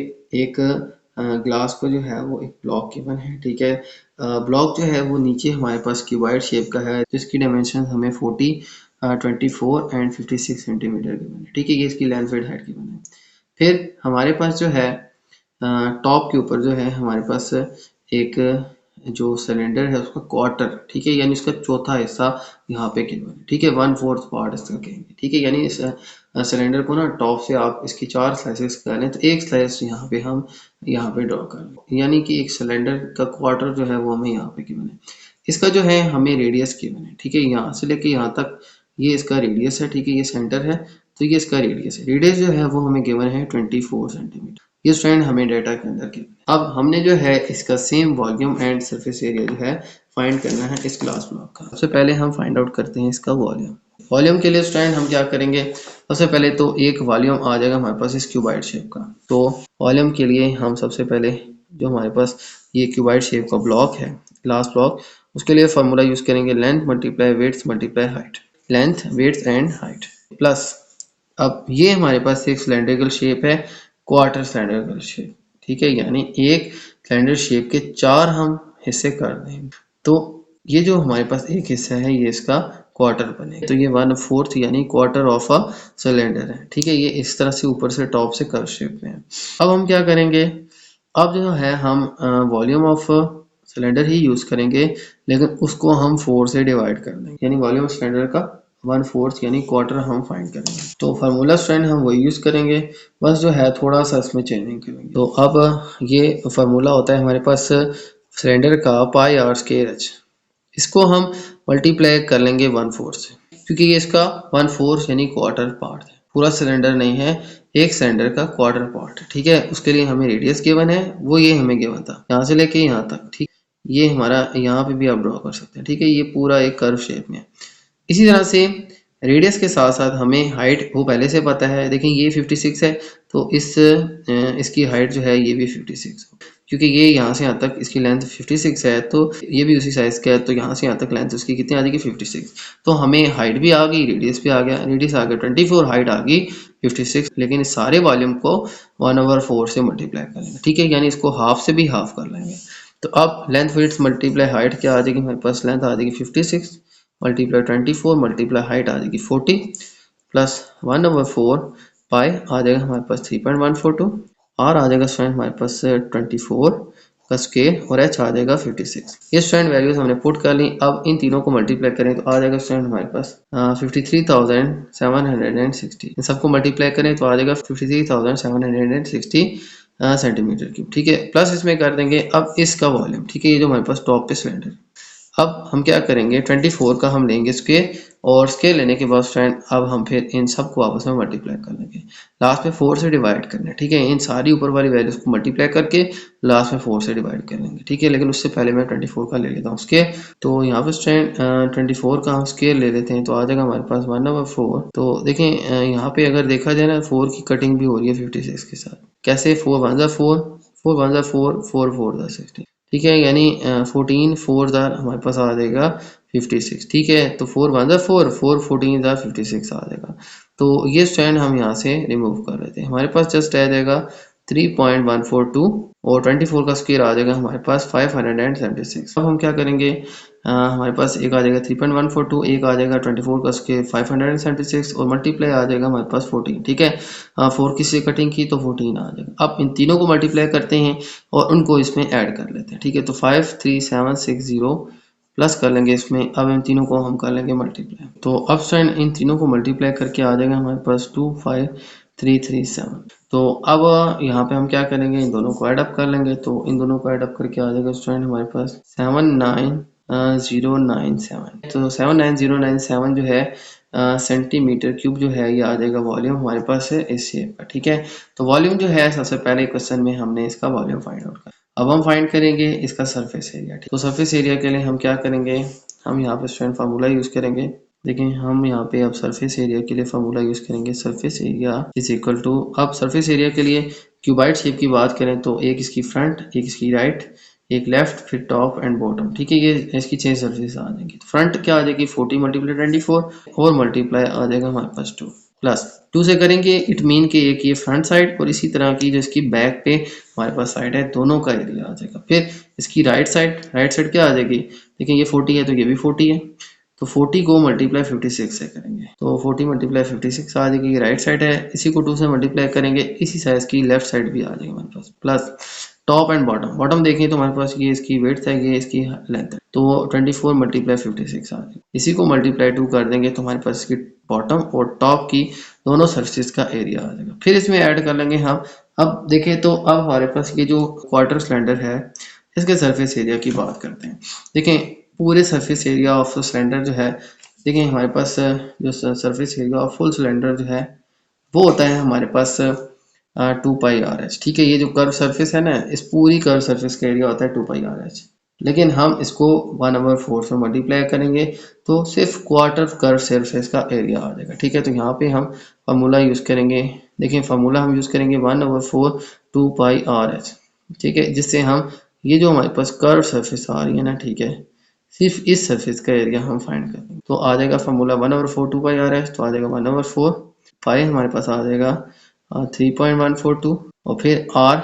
एक ग्लास को जो है वो एक ब्लॉक गिवन है। ठीक है, ब्लॉक जो है वो नीचे हमारे पास क्यूबॉइड शेप का है जिसकी डायमेंशन हमें 40 24 एंड 56 सेंटीमीटर गिवन है। ठीक है, ये इसकी लेंथ विड्थ हाइट गिवन है। फिर हमारे पास जो है टॉप के ऊपर जो है हमारे पास एक जो सिलेंडर है उसका क्वार्टर, ठीक है, यानी उसका चौथा हिस्सा यहाँ पे गिवन है। ठीक है, 1/4 पार्ट इसका कहेंगे। ठीक है, यानी इस सिलेंडर को ना टॉप से आप इसकी 4 स्लाइसेस करें तो एक स्लाइस यहाँ पे हम यहाँ पे ड्रॉ कर लें, यानी कि एक सिलेंडर का क्वार्टर जो है वो हमें यहाँ पे गिवन है। इसका जो है हमें रेडियस गिवन है। ठीक है, यहाँ से लेके यहाँ तक ये इसका रेडियस है। ठीक है, ये सेंटर है तो ये इसका रेडियस है। रेडियस जो है वो हमें गिवन है 24 सेंटीमीटर। ये स्टूडेंट हमें डाटा के अंदर गिवन है। अब हमने जो है इसका same volume and surface area जो है फाइंड करना है इस ग्लास ब्लॉक का। सबसे पहले हम फाइंड आउट करते हैं इसका वॉल्यूम। वॉल्यूम के लिए स्टूडेंट हम क्या करेंगे, सबसे पहले तो एक वॉल्यूम आ जाएगा हमारे पास इस क्यूबाइड शेप का। तो वॉल्यूम के लिए हम सबसे पहले जो हमारे पास ये क्यूबाइड शेप का ब्लॉक है ग्लास ब्लॉक, उसके लिए फार्मूला यूज करेंगे length multiply width multiply height. Length width and height plus, अब ये हमारे पास एक सिलेंड्रिकल शेप है, क्वार्टर सिलेंड्रिकल शेप। ठीक है, यानी एक सिलेंडर शेप के 4 हम हिस्से कर देंगे तो ये जो हमारे पास एक हिस्सा है ये इसका क्वार्टर बनेगा। तो ये 1/4 यानी क्वार्टर ऑफ अ सिलेंडर है। ठीक है, ये इस तरह से ऊपर से टॉप से कर्व शेप में है। अब हम क्या करेंगे, अब जो है हम volume of cylinder he use करेंगे लेकिन उसको हम 4 से डिवाइड कर देंगे, यानी वॉल्यूम ऑफ सिलेंडर का 1/4 यानी क्वार्टर हम फाइंड करेंगे। तो फार्मूला स्ट्रेंथ हम वही यूज करेंगे, बस जो है थोड़ा सा इसमें चेंजिंग करेंगे। तो अब ये फार्मूला होता है हमारे पास सिलेंडर का पाई आर स्क्वायर एच, इसको हम मल्टीप्लाई कर लेंगे 1/4 से, क्योंकि ये इसका 1/4 यानी क्वार्टर पार्ट है, पूरा सिलेंडर नहीं है, एक सिलेंडर का क्वार्टर पार्ट है। ठीक है, उसके लिए हमें रेडियस गिवन है, वो ये हमें गिवन था यहाँ से लेके यहाँ तक। ठीक, ये हमारा यहाँ पे भी आप ड्रॉ कर सकते हैं। ठीक है, ये पूरा एक कर्व शेप में है। इसी तरह से रेडियस के साथ साथ हमें हाइट वो पहले से पता है। देखें ये 56 है तो इसकी हाइट जो है ये भी 56 हो, क्योंकि ये यहाँ से यहाँ तक इसकी लेंथ 56 है तो ये भी उसी साइज का है, तो यहाँ से यहाँ तक लेंथ उसकी कितनी आ जाएगी 56। तो हमें हाइट भी आ गई, रेडियस भी आ गया, रेडियस आ गया 24, हाइट आ गई 56, लेकिन इस सारे वॉल्यूम को 1/4 से मल्टीप्लाई कर लेंगे। ठीक है, यानी इसको हाफ से भी हाफ कर लेंगे। तो अब लेंथ विड्थ मल्टीप्लाई हाइट क्या आ जाएगी हमारे पास, लेंथ आ जाएगी 56 मल्टीप्लाई 24 मल्टीप्लाई हाइट आ जाएगी 40 प्लस 1/4 पाई आ जाएगा हमारे पास 3.142, आर आ जाएगा स्टूडेंट हमारे पास 24 का स्केल और एच आ जाएगा 56। ये स्टूडेंट वैल्यूज हमने पुट कर ली। अब इन तीनों को मल्टीप्लाई करें तो आ जाएगा स्टूडेंट हमारे पास 53,760। इन सबको मल्टीप्लाई करें तो आ जाएगा 53,760 सेंटीमीटर क्यूब। ठीक है, प्लस इसमें कर देंगे अब इसका वॉल्यूम। ठीक है, ये जो हमारे पास टॉप पे सिलेंडर, अब हम क्या करेंगे 24 का हम लेंगे स्केल, और स्केल लेने के बाद स्टूडेंट अब हम फिर इन सब को आपस में मल्टीप्लाई कर लेंगे, लास्ट में 4 से डिवाइड करना है। ठीक है, इन सारी ऊपर वाली वैल्यूज को मल्टीप्लाई करके लास्ट में 4 से डिवाइड कर लेंगे। ठीक है, लेकिन उससे पहले मैं 24 का ले लेता हूँ स्केल। तो यहाँ पे स्टूडेंट 24 का हम स्केल ले लेते हैं तो आ जाएगा हमारे पास 1/4। तो देखें यहाँ पे अगर देखा जाए ना 4 की कटिंग भी हो रही है 56 के साथ। कैसे, 4 1 4 4 1 4 4 4 16। ठीक है, यानी 14 4 हमारे पास आ जाएगा 56। ठीक है, तो 4 1 4 4 14 56 आ जाएगा। तो ये स्टैंड हम यहाँ से रिमूव कर लेते हैं, हमारे पास जस्ट आ जाएगा 3.142 और 24 का स्क्वायर आ जाएगा हमारे पास 576। अब हम क्या करेंगे, हमारे पास एक आ जाएगा 3.142, एक आ जाएगा 24 का स्क्वायर 576 और मल्टीप्लाई आ जाएगा हमारे पास 14। ठीक है, 4 किसी से कटिंग की तो 14 आ जाएगा। अब इन तीनों को मल्टीप्लाई करते हैं और उनको इसमें ऐड कर लेते हैं। ठीक है, तो 53760 प्लस कर लेंगे इसमें। अब इन तीनों को हम कर लेंगे मल्टीप्लाई, तो अब स्टूडेंट इन तीनों को मल्टीप्लाई करके आ जाएगा हमारे पास 25337। तो अब यहाँ पे हम क्या करेंगे, इन दोनों को ऐड अप कर लेंगे। तो इन दोनों को ऐड अप करके आ जाएगा स्टूडेंट हमारे पास 097। तो 79097 जो है सेंटीमीटर क्यूब जो है ये आ जाएगा वॉल्यूम हमारे पास है इस शेप का। ठीक है, तो वॉल्यूम जो है सबसे पहले क्वेश्चन में हमने इसका वॉल्यूम फाइंड आउट कर। अब हम फाइंड करेंगे इसका सरफेस एरिया। तो सरफेस एरिया के लिए हम क्या करेंगे, हम यहाँ पे स्टूडेंट फार्मूला यूज करेंगे। देखिए हम यहाँ पे अब सरफेस एरिया के लिए फार्मूला यूज करेंगे, surface area is equal to, अब सरफेस एरिया के लिए क्यूबाइड शेप की बात करें तो एक इसकी फ्रंट, एक इसकी राइट, एक लेफ्ट, फिर टॉप एंड बॉटम। ठीक है, ये इसकी 6 सरफेस आ जाएंगी। तो फ्रंट क्या आ जाएगी 40 मल्टीप्लाई 24 और मल्टीप्लाई आ जाएगा हमारे पास 2 प्लस 2 से करेंगे इट मीन कि एक ये फ्रंट साइड और इसी तरह की जो इसकी बैक पे हमारे पास साइड है दोनों का एरिया आ जाएगा। फिर इसकी राइट साइड क्या आ जाएगी, देखिए ये 40 है तो ये भी 40 है, तो 40 को मल्टीप्लाई 56 से करेंगे तो 40 मल्टीप्लाई 56 आ जाएगी, राइट साइड है, इसी को 2 से मल्टीप्लाई करेंगे, इसी साइज की लेफ्ट साइड भी आ जाएगी हमारे पास, प्लस टॉप एंड बॉटम देखें तो हमारे पास ये इसकी विड्थ है, ये इसकी लेंथ है, तो 24 मल्टीप्लाई 56 आ जाएगी, इसी को मल्टीप्लाई 2 कर देंगे तो हमारे पास इसकी बॉटम और टॉप की दोनों सरफेस का एरिया आ जाएगा। फिर इसमें ऐड कर लेंगे हम, अब देखें तो अब हमारे पास ये जो क्वार्टर सिलेंडर है इसके सरफेस एरिया की बात करते हैं। देखें पूरे सरफेस एरिया ऑफ सिलेंडर जो है, देखें हमारे पास जो surface area of full cylinder जो है वो होता है हमारे पास 2πRh। ठीक है, ये जो कर्व सरफेस है ना, इस पूरी कर्व सरफेस का एरिया होता है 2πRh, लेकिन हम इसको 1/4 से मल्टीप्लाई करेंगे तो सिर्फ क्वार्टर कर्व सरफेस का एरिया आ जाएगा। ठीक है, तो यहाँ पे हम फार्मूला यूज करेंगे, देखिए फार्मूला हम यूज करेंगे 1/4 2πRh। ठीक है, जिससे हम ये जो हमारे पास कर्व सरफेस आ रही है ना, ठीक है, सिर्फ इस सरफेस का एरिया हम फाइंड करेंगे तो आ जाएगा फार्मूला 1/4 2πRh, तो आ जाएगा 1/4 पाई हमारे पास आ जाएगा 3.142 और फिर आर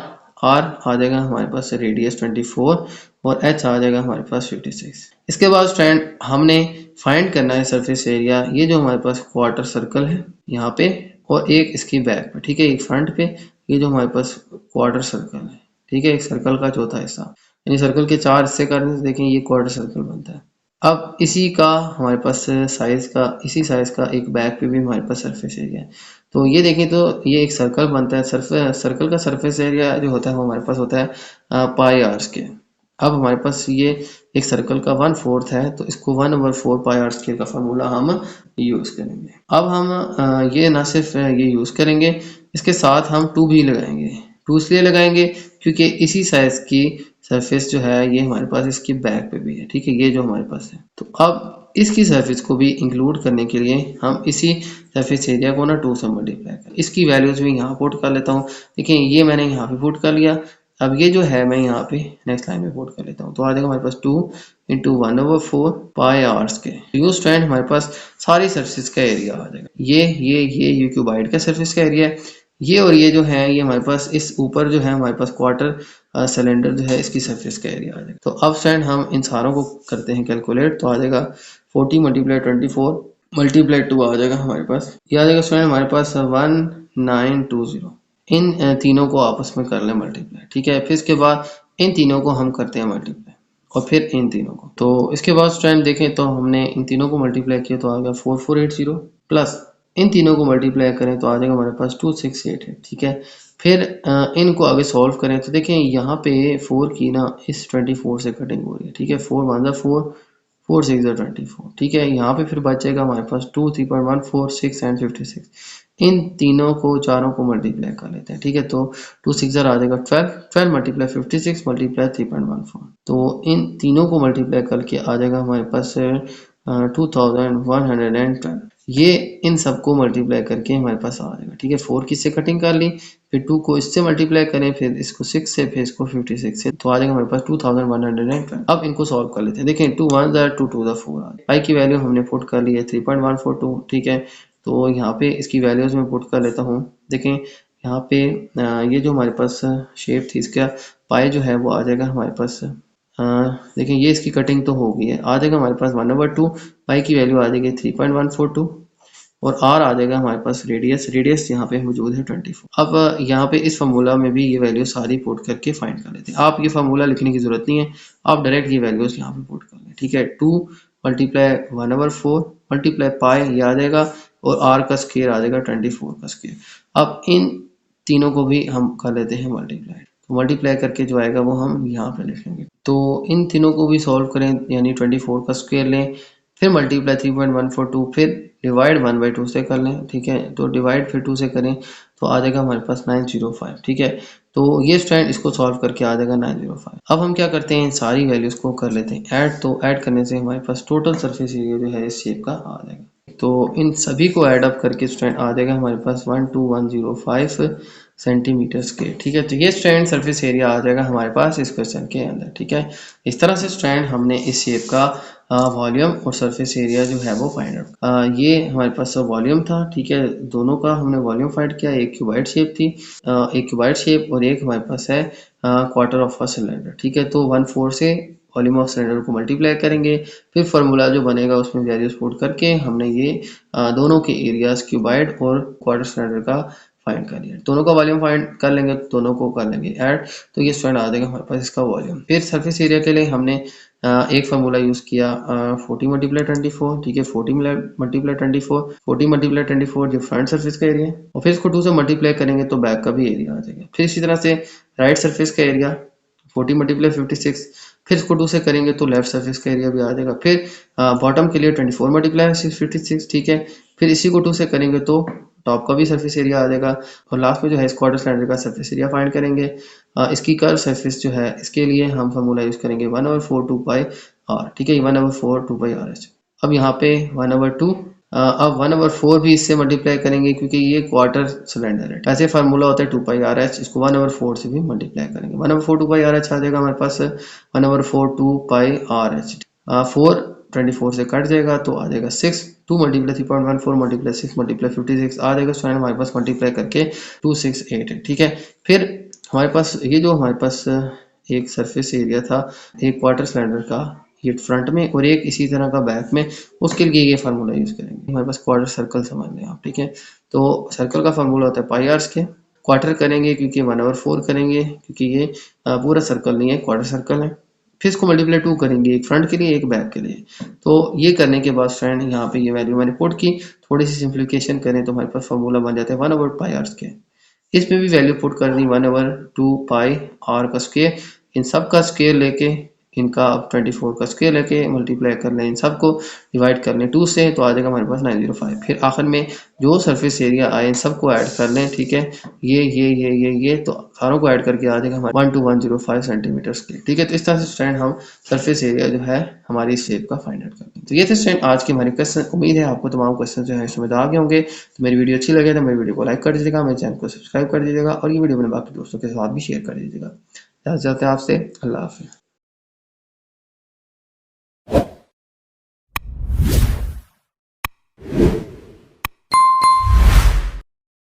आ जाएगा हमारे पास रेडियस 24 और एच आ जाएगा हमारे पास 56। इसके बाद स्टूडेंट हमने फाइंड करना है सरफेस एरिया, ये जो हमारे पास क्वार्टर सर्कल है यहाँ पे और एक इसकी बैक पे। ठीक है, एक फ्रंट पे, ये जो हमारे पास क्वार्टर सर्कल है, ठीक है, एक सर्कल का चौथा हिस्सा, यानी सर्कल के 4 हिस्से करने से देखें ये क्वार्टर सर्कल बनता है। अब इसी का हमारे पास इसी साइज का एक बैक पे भी हमारे पास सरफेस एरिया है, तो ये देखें तो ये एक सर्कल बनता है, सर्कल का सरफेस एरिया जो होता है वो हमारे पास होता है पाई आर स्क्वायर। अब हमारे पास ये एक सर्कल का 1/4 है तो इसको 1/4 पाई आर स्क्वायर का फार्मूला हम यूज करेंगे। अब हम ये ना सिर्फ ये यूज करेंगे, इसके साथ हम 2 भी लगाएंगे। 2 इसलिए लगाएंगे क्योंकि इसी साइज की सरफेस जो है ये हमारे पास इसकी बैक पे भी है। ठीक है, ये जो हमारे पास है, तो अब इसकी सरफेस को भी इंक्लूड करने के लिए हम इसी सरफेस एरिया को ना 2 से मल्टीप्लाई कर, इसकी वैल्यूज भी यहाँ पुट कर लेता हूँ। देखिए ये मैंने यहाँ पे पुट कर लिया, अब ये जो है मैं यहाँ पे नेक्स्ट लाइन में पुट कर लेता हूँ, तो आ जाएगा हमारे पास 2 into 1/4 pi r square. You student हमारे पास सारी सरफेस का एरिया आ जाएगा, ये क्यूबाइड का सरफेस का एरिया है, ये और ये जो है ये हमारे पास इस ऊपर जो है हमारे पास क्वार्टर सिलेंडर जो है इसकी सरफेस का एरिया आ जाएगा। तो अब स्टूडेंट हम इन सारों को करते हैं कैलकुलेट, तो आ जाएगा 40 मल्टीप्लाई 24 मल्टीप्लाई 2 आ जाएगा हमारे पास, ये आ जाएगा स्टूडेंट हमारे पास 1920। इन तीनों को आपस में कर लें मल्टीप्लाई। ठीक है, फिर इसके बाद इन तीनों को हम करते हैं मल्टीप्लाई और फिर इन तीनों को, तो इसके बाद स्टूडेंट देखें तो हमने इन तीनों को मल्टीप्लाई किया तो आ गया 4480 प्लस इन तीनों को मल्टीप्लाई करें तो आ जाएगा हमारे पास 2688। ठीक है, फिर इनको आगे सॉल्व करें तो देखें यहाँ पे 4 की ना इस 24 से कटिंग हो रही है। ठीक है, 4 1 4 4 6 24। ठीक है, यहाँ पे फिर बचेगा हमारे पास 2 3.14 6 एंड 56। इन तीनों को चारों को मल्टीप्लाई कर लेते हैं। ठीक है, तो 2 6 आ जाएगा 12 मल्टीप्लाई 56 मल्टीप्लाई 3.14, तो इन तीनों को मल्टीप्लाई करके आ जाएगा हमारे पास 2112। ये इन सबको मल्टीप्लाई करके हमारे पास आ जाएगा। ठीक है, 4 की से कटिंग कर ली, फिर 2 को इससे मल्टीप्लाई करें, फिर इसको 6 से, फिर इसको 56 से, तो आ जाएगा हमारे पास 2112। अब इनको सॉल्व कर लेते हैं। देखें 2 1 2 2 4 पाई की वैल्यू हमने पुट कर ली है 3.142। ठीक है, तो यहाँ पे इसकी वैल्यूज में पुट कर लेता हूँ। देखें यहाँ पे ये जो हमारे पास शेप थी इसका पाई जो है वो आ जाएगा हमारे पास, देखें ये इसकी कटिंग तो हो गई है, आ जाएगा हमारे पास 1/2 पाई की वैल्यू आ जाएगी 3.142 और आर आ जाएगा हमारे पास रेडियस यहाँ पे मौजूद है 24। अब यहाँ पे इस फार्मूला में भी ये वैल्यू सारी पुट करके फाइंड कर लेते हैं। आप ये फार्मूला लिखने की जरूरत नहीं है, आप डायरेक्ट ये वैल्यूज यहाँ पे पुट कर लें। ठीक है, 2 मल्टीप्लाई 1/4 मल्टीप्लाई पाई ये आ जाएगा और आर का स्क्वायर आ जाएगा 24 का स्क्वायर। अब इन तीनों को भी हम कर लेते हैं मल्टीप्लाई, तो मल्टीप्लाई करके जो आएगा वो हम यहाँ पे लिखेंगे। तो इन तीनों को भी सॉल्व करें, यानी 24 का स्क्वायर लें, फिर मल्टीप्लाई 3.142, फिर डिवाइड 1/2 से कर लें, ठीक है। तो डिवाइड फिर 2 से करें तो आ जाएगा हमारे पास 905, ठीक है। तो ये स्टूडेंट इसको सॉल्व करके आ जाएगा 905। अब हम क्या करते हैं, इन सारी वैल्यूज को कर लेते हैं ऐड। तो ऐड करने से हमारे पास टोटल सरफेस एरिया जो है इस शेप का आ जाएगा। तो इन सभी को ऐड अप करके स्टूडेंट आ जाएगा हमारे पास 12105 सेंटीमीटर स्क्वायर, ठीक है। तो ये स्ट्रैंड सरफेस एरिया आ जाएगा हमारे पास इस क्वेश्चन के अंदर, ठीक है। इस तरह से स्ट्रैंड हमने इस शेप का वॉल्यूम और सरफेस एरिया जो है वो फाइंड आउट। ये हमारे पास वॉल्यूम था, ठीक है। दोनों का हमने वॉल्यूम फाइंड किया। एक क्यूबाइड शेप थी, एक क्यूबाइड शेप, और एक हमारे पास है क्वार्टर ऑफ अ सिलेंडर, ठीक है। तो 1/4 से वॉल्यूम ऑफ सिलेंडर को मल्टीप्लाई करेंगे, फिर फार्मूला जो बनेगा उसमें वैल्यूज पुट करके हमने ये दोनों के एरियाज क्यूबाइड और क्वार्टर सिलेंडर का फाइंड कर लिया। दोनों का वॉल्यूम फाइंड कर लेंगे, दोनों को कर लेंगे ऐड, तो ये स्टूडेंट आ जाएगा हमारे पास इसका वॉल्यूम। फिर सरफेस एरिया के लिए हमने एक फार्मूला यूज किया 40 × 24, ठीक है। 40 × 24, 40 × 24 जो फ्रंट सरफेस का एरिया है, और फिर इसको 2 से मल्टीप्लाई करेंगे तो बैक का भी एरिया आ जाएगा। फिर इसी तरह से राइट सरफेस का एरिया 40 × 56, फिर इसको 2 से करेंगे तो लेफ्ट सरफेस का एरिया भी आ जाएगा। फिर बॉटम के लिए 24 × 56, ठीक है। फिर इसी को 2 से करेंगे तो टॉप का भी सरफेस एरिया आ जाएगा। और लास्ट में जो है इस क्वार्टर सिलेंडर का सरफेस एरिया फाइंड करेंगे। इसकी कर्व सरफेस जो है इसके लिए हम फार्मूला यूज करेंगे 1/4 2πr, ठीक है। 1/4 2πr। अब यहाँ पे 1/2, अब 1/4 भी इससे मल्टीप्लाई करेंगे क्योंकि ये क्वार्टर सिलेंडर है। ऐसे फार्मूला होता है 2πrh, इसको 1/4 से भी मल्टीप्लाई करेंगे। 1/4 2πrh आ जाएगा हमारे पास 1/4 2πrh। 4 24 से कट जाएगा तो आ जाएगा 6। 2 × 3.14 × 6 × 56 आ जाएगा स्टूडेंट हमारे पास, मल्टीप्लाई करके 268 है, ठीक है। फिर हमारे पास ये जो हमारे पास एक सरफेस एरिया था एक क्वार्टर सिलेंडर का, ये फ्रंट में और एक इसी तरह का बैक में, उसके लिए ये फार्मूला यूज करेंगे। हमारे पास क्वार्टर सर्कल समझ लें आप, ठीक है। तो सर्कल का फार्मूला होता है πr के, क्वार्टर करेंगे क्योंकि 1/4 करेंगे क्योंकि ये पूरा सर्कल नहीं है, क्वार्टर सर्कल है। फिर इसको मल्टीप्लाई 2 करेंगे, एक फ्रंट के लिए एक बैक के लिए। तो ये करने के बाद फ्रेंड यहाँ पे ये वैल्यू मैंने पुट की, थोड़ी सी सिंप्लीफिकेशन करें तो हमारे पास फार्मूला बन जाता है 1/πr के। इसमें भी वैल्यू पुट कर दी 1/2πr का स्क्वायर। इन सब का स्क्वायर लेके इनका 24 का स्क्वायर लेके मल्टीप्लाई कर लें, इन सबको डिवाइड कर लें 2 से तो आ जाएगा हमारे पास 905। फिर आखिर में जो सरफेस एरिया आए इन सबको ऐड कर लें, ठीक है। ये तो सारों को ऐड करके आ जाएगा हमारे 12105 सेंटीमीटर स्क्वायर, ठीक है। तो इस तरह से स्टूडेंट हम सरफेस एरिया जो है हमारी शेप का फाइंड आउट करते हैं। तो ये थे स्टूडेंट आज के हमारे क्वेश्चन। उम्मीद है आपको तमाम क्वेश्चन जो है समझ आ गए होंगे। तो मेरी वीडियो अच्छी लगे तो मेरी वीडियो को लाइक कर दीजिएगा, मेरे चैनल को सब्सक्राइब कर दीजिएगा और ये वीडियो अपने बाकी दोस्तों के साथ भी शेयर कर दीजिएगा। ज़्यादा से ज़्यादा आपसे अल्लाह हाफिज़।